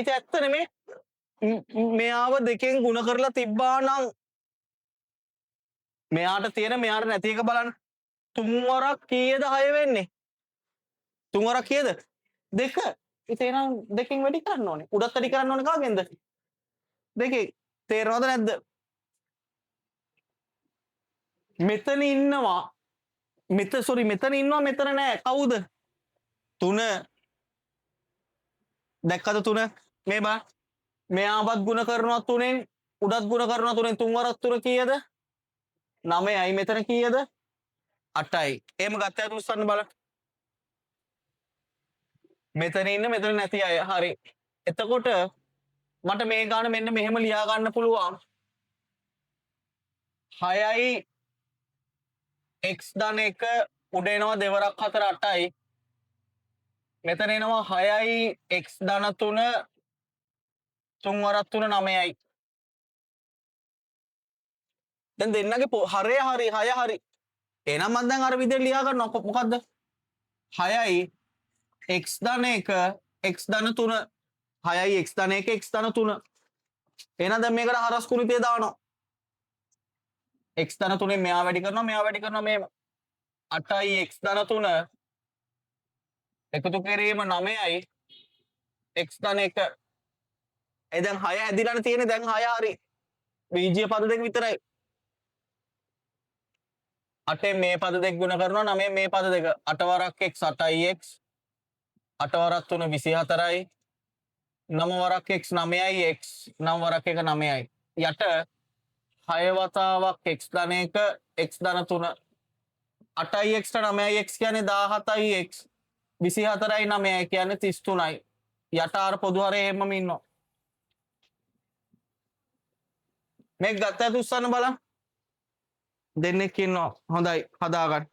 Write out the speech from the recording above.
ඉතින් ඇත්තනේ මෙයාව දෙකෙන් ಗುಣ කරලා තිබ්බා නම් මෙයාට තියෙන මෙයාට නැති එක බලන්න. තුන් වරක් කීයද 6 වෙන්නේ? තුන් වරක් කීයද? 2. ඉතින් එහෙනම් දෙකෙන් වැඩි කරන්න ඕනේ. උඩත් වැඩි කරන්න ඕනේ කාගෙන්ද? දෙකේ. තේරෙනවද නැද්ද? මෙතන ඉන්නවා. මෙතන ඉන්නවා මෙතන නෑ. කවුද? 3. දැක්කද 3? මේ බලන්න. මෙයාවත් ಗುಣ කරනවා 3ෙන් උඩත් ಗುಣ කරනවා 3ෙන් 3 වරක් 3 කීයද? 9යි මෙතන කීයද? 8යි. එහෙම ගත්තත් උස්සන්න බලන්න. මෙතන ඉන්න මෙතන නැති අය. හරි. එතකොට මට මේ ගාන මෙන්න මෙහෙම ලියා ගන්න පුළුවන්. 6යි x ධන 1 උඩ එනවා දෙවරක් 4 8යි. මෙතන එනවා 6යි x ධන 3 3 වරක් 3 9යි. දැන් දෙන්නගේ හරය හරි 6 හරි. එහෙනම් මම දැන් අර විදිහට ලියා ගන්නවා. මොකද්ද? 6යි x ධන 1 x ධන 3 6යි x ධන 1 x ධන 3. එහෙනම් දැන් මේකට හරස් කුණිතය දානවා. x ධන 3ෙන් මෙයා වැඩි කරනවා මේම 8යි x ධන 3 එකතු කිරීම 9යි x ධන 1. දැන් 6 ඇදිලානේ තියෙන්නේ. දැන් 6 හරි. බීජීය පද දෙක විතරයි. 8ෙන් මේ පද දෙක ගුණ කරනවා 9ෙන් මේ පද දෙක. 8 වරක් x 8යි x 8 වරක් 3 24යි 9 වරක් x 9යි x 9 වරක් 1 9යි. යට 6 වතාවක් x ධන 1 x ධන 3 8යි x 9යි x කියන්නේ 17යි x 24යි 9යි කියන්නේ 33යි. යට අර පොදු හරය එහෙමම ඉන්නවා. මේක ගත්තත් උස්සන්න බලන්න. දෙන්නෙක් ඉන්නවා. හොඳයි හදාගන්න.